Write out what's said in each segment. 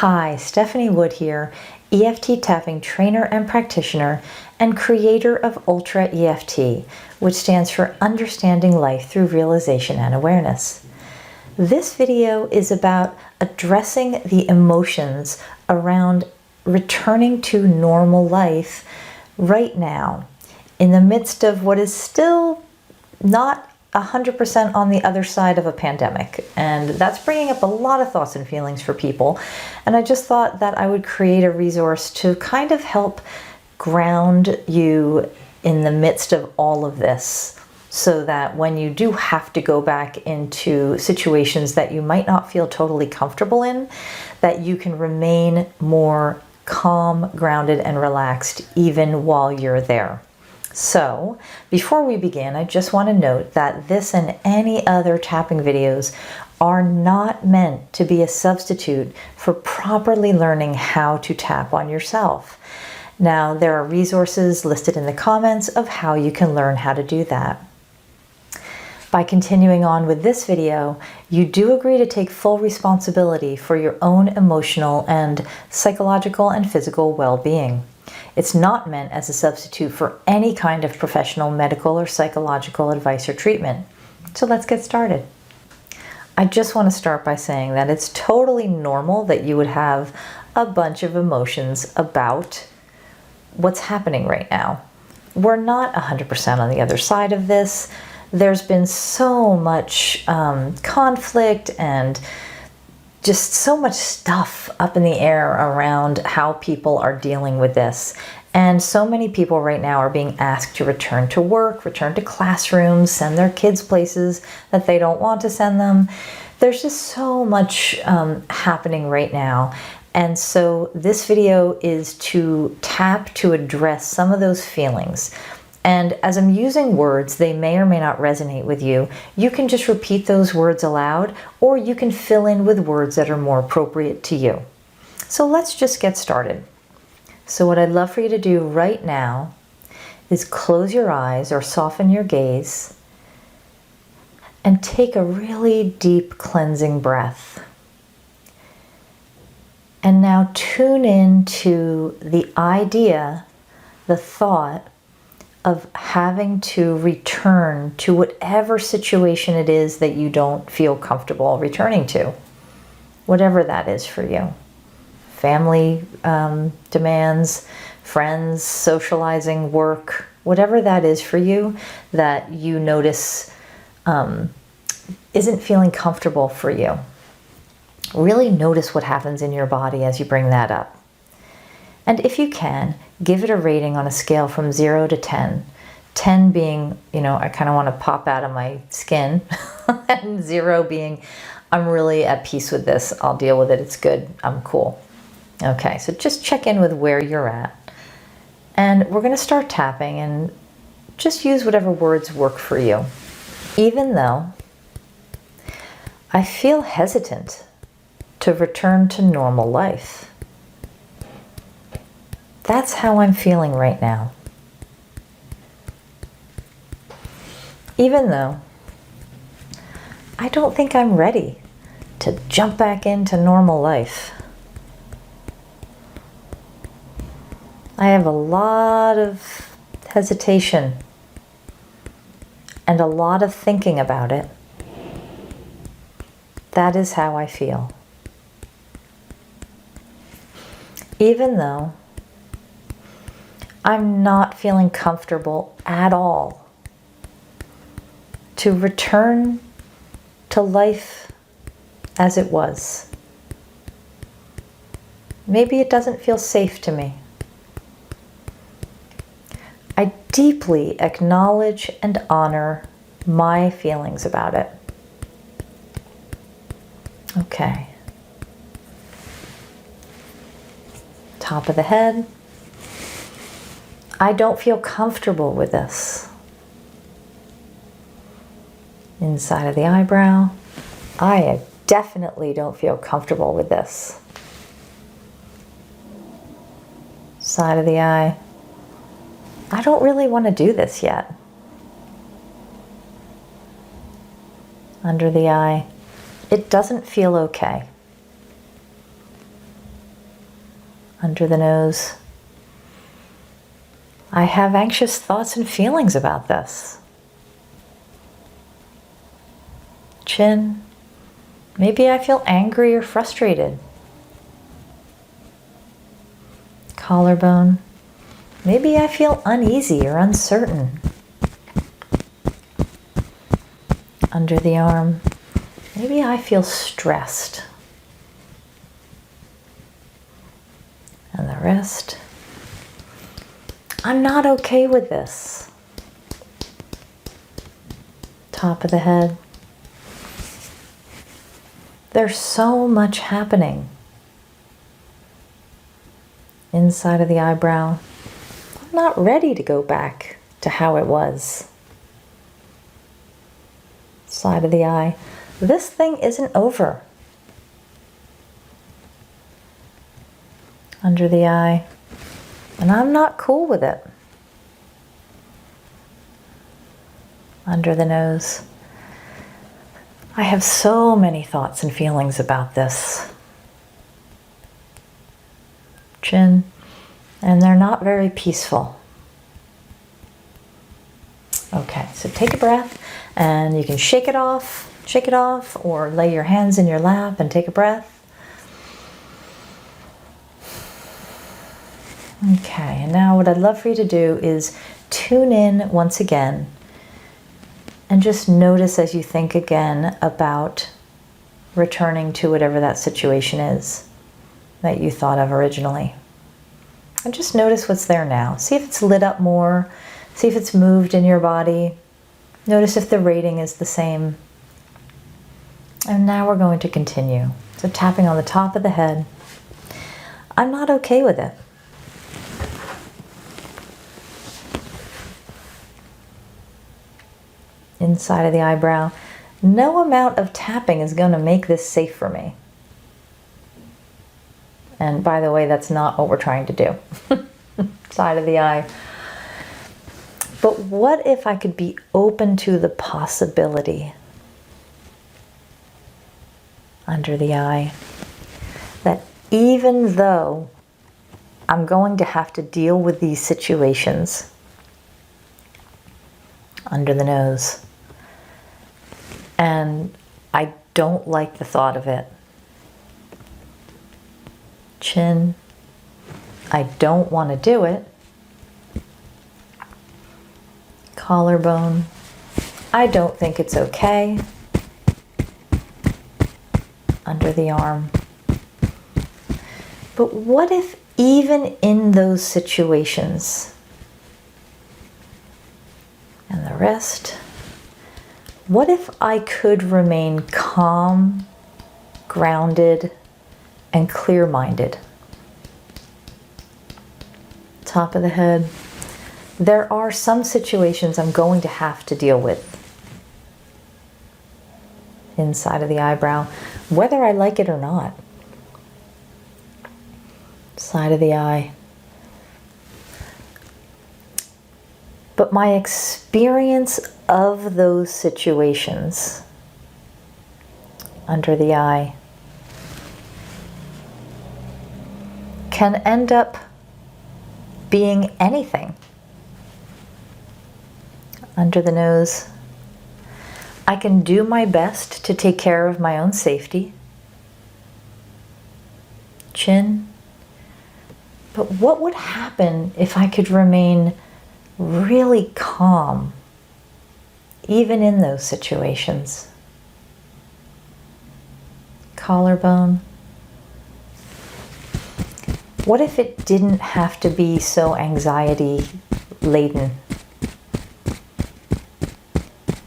Hi, Stephanie Wood here, EFT tapping trainer and practitioner and creator of Ultra EFT, which stands for Understanding Life Through Realization and Awareness. This video is about addressing the emotions around returning to normal life right now, in the midst of what is still not 100% on the other side of a pandemic. And that's bringing up a lot of thoughts and feelings for people. And I just thought that I would create a resource to kind of help ground you in the midst of all of this, so that when you do have to go back into situations that you might not feel totally comfortable in, that you can remain more calm, grounded, and relaxed even while you're there. So, before we begin, I just want to note that this and any other tapping videos are not meant to be a substitute for properly learning how to tap on yourself. Now, there are resources listed in the comments of how you can learn how to do that. By continuing on with this video, you do agree to take full responsibility for your own emotional and psychological and physical well-being. It's not meant as a substitute for any kind of professional medical or psychological advice or treatment. So let's get started. I just want to start by saying that it's totally normal that you would have a bunch of emotions about what's happening right now. We're not 100% on the other side of this. There's been so much conflict and just so much stuff up in the air around how people are dealing with this. And so many people right now are being asked to return to work, return to classrooms, send their kids places that they don't want to send them. There's just so much happening right now. And so this video is to tap to address some of those feelings. And as I'm using words, they may or may not resonate with you. You can just repeat those words aloud, or you can fill in with words that are more appropriate to you. So let's just get started. So what I'd love for you to do right now is close your eyes or soften your gaze and take a really deep cleansing breath. And now tune in to the idea, the thought, of having to return to whatever situation it is that you don't feel comfortable returning to, whatever that is for you. Family demands, friends, socializing, work, whatever that is for you that you notice isn't feeling comfortable for you. Really notice what happens in your body as you bring that up. And if you can, give it a rating on a scale from 0 to 10. 10 being, I kind of want to pop out of my skin. And 0 being, I'm really at peace with this. I'll deal with it. It's good. I'm cool. Okay, so just check in with where you're at. And we're going to start tapping and just use whatever words work for you. Even though I feel hesitant to return to normal life. That's how I'm feeling right now. Even though I don't think I'm ready to jump back into normal life. I have a lot of hesitation and a lot of thinking about it. That is how I feel. Even though I'm not feeling comfortable at all to return to life as it was. Maybe it doesn't feel safe to me. I deeply acknowledge and honor my feelings about it. Okay. Top of the head. I don't feel comfortable with this. Inside of the eyebrow, I definitely don't feel comfortable with this. Side of the eye, I don't really want to do this yet. Under the eye, it doesn't feel okay. under the nose. I have anxious thoughts and feelings about this. Chin. Maybe I feel angry or frustrated. Collarbone. Maybe I feel uneasy or uncertain. Under the arm. Maybe I feel stressed. And the wrist. I'm not okay with this. Top of the head. There's so much happening. Inside of the eyebrow. I'm not ready to go back to how it was. Side of the eye. This thing isn't over. Under the eye. And I'm not cool with it. Under the nose. I have so many thoughts and feelings about this. Chin. And they're not very peaceful. Okay, so take a breath and you can shake it off, or lay your hands in your lap and take a breath. Okay, and now what I'd love for you to do is tune in once again and just notice as you think again about returning to whatever that situation is that you thought of originally. And just notice what's there now. See if it's lit up more. See if it's moved in your body. Notice if the rating is the same. And now we're going to continue. So tapping on the top of the head. I'm not okay with it. Inside of the eyebrow. No amount of tapping is going to make this safe for me. And by the way, that's not what we're trying to do. Side of the eye. But what if I could be open to the possibility under the eye that even though I'm going to have to deal with these situations under the nose, and I don't like the thought of it. Chin. I don't want to do it. Collarbone. I don't think it's okay. Under the arm. But what if even in those situations, and the wrist, what if I could remain calm, grounded, and clear-minded? Top of the head. There are some situations I'm going to have to deal with. Inside of the eyebrow, whether I like it or not. Side of the eye. But my experience of those situations under the eye can end up being anything. Under the nose. I can do my best to take care of my own safety. Chin. But what would happen if I could remain really calm, even in those situations? Collarbone. What if it didn't have to be so anxiety laden?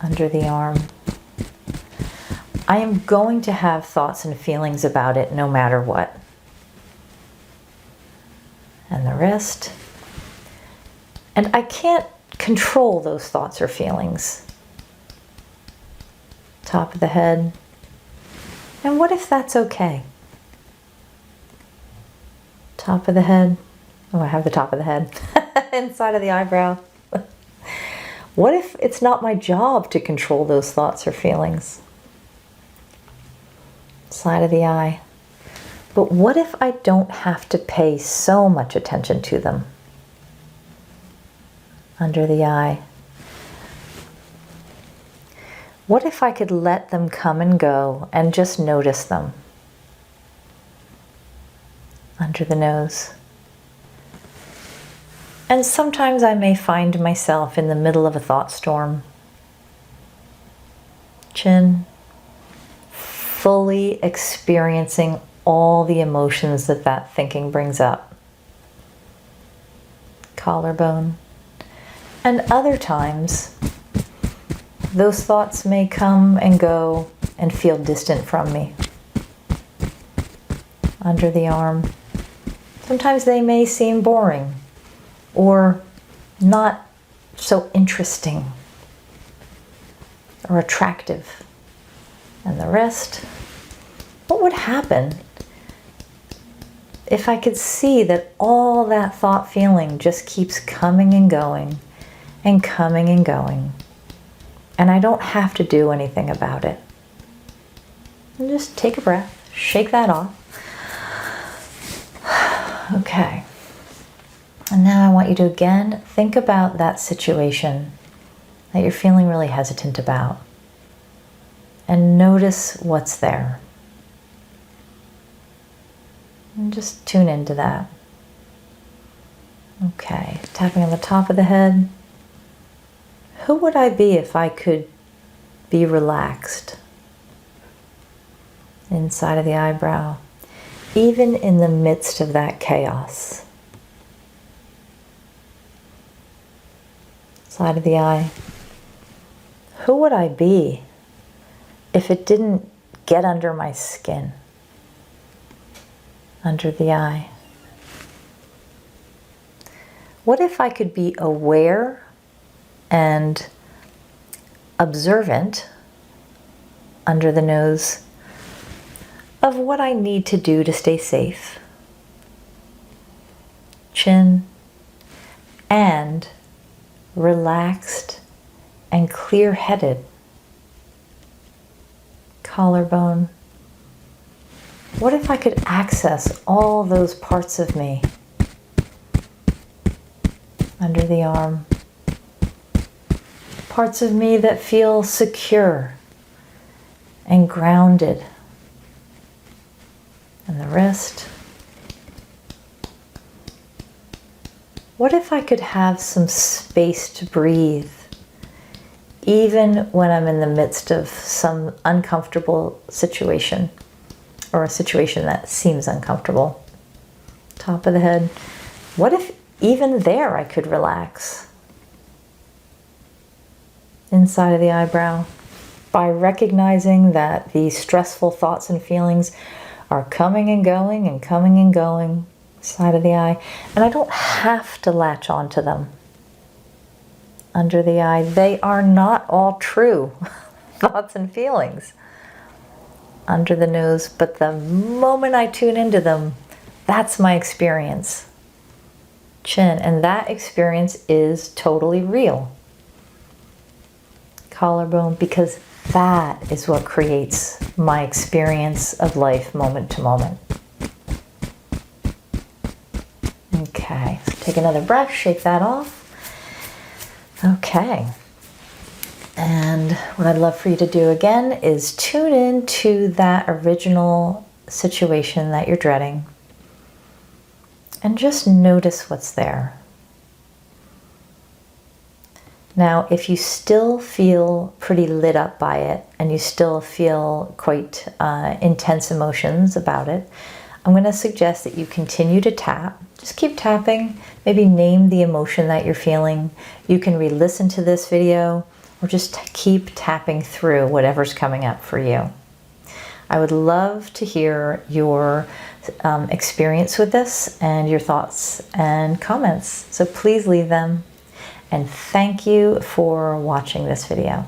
Under the arm. I am going to have thoughts and feelings about it no matter what. And the wrist. And I can't control those thoughts or feelings. Top of the head. And what if that's okay? Top of the head. Oh, I have the top of the head. Inside of the eyebrow. What if it's not my job to control those thoughts or feelings? Side of the eye. But what if I don't have to pay so much attention to them? Under the eye. What if I could let them come and go and just notice them? Under the nose. And sometimes I may find myself in the middle of a thought storm. Chin. Fully experiencing all the emotions that that thinking brings up. Collarbone. And other times, those thoughts may come and go and feel distant from me. Under the arm. Sometimes they may seem boring or not so interesting or attractive. And the wrist. What would happen if I could see that all that thought feeling just keeps coming and going and coming and going, and I don't have to do anything about it? And just take a breath, shake that off. Okay. And now I want you to again think about that situation that you're feeling really hesitant about, and notice what's there. And just tune into that. Okay, tapping on the top of the head. Who would I be if I could be relaxed? Inside of the eyebrow, even in the midst of that chaos. Side of the eye. Who would I be if it didn't get under my skin? Under the eye. What if I could be aware and observant under the nose of what I need to do to stay safe? Chin. And relaxed and clear-headed. Collarbone. What if I could access all those parts of me? Under the arm. Parts of me that feel secure and grounded. And the wrist. What if I could have some space to breathe, even when I'm in the midst of some uncomfortable situation, or a situation that seems uncomfortable? Top of the head. What if even there I could relax? Inside of the eyebrow. By recognizing that these stressful thoughts and feelings are coming and going and coming and going. Side of the eye. And I don't have to latch onto them. Under the eye. They are not all true thoughts and feelings. Under the nose. But the moment I tune into them, that's my experience. Chin. And that experience is totally real. Collarbone. Because that is what creates my experience of life moment to moment. Okay, take another breath, shake that off. Okay, and what I'd love for you to do again is tune in to that original situation that you're dreading and just notice what's there. Now, if you still feel pretty lit up by it and you still feel quite intense emotions about it, I'm going to suggest that you continue to tap. Just keep tapping. Maybe name the emotion that you're feeling. You can re-listen to this video or just keep tapping through whatever's coming up for you. I would love to hear your experience with this and your thoughts and comments. So please leave them. And thank you for watching this video.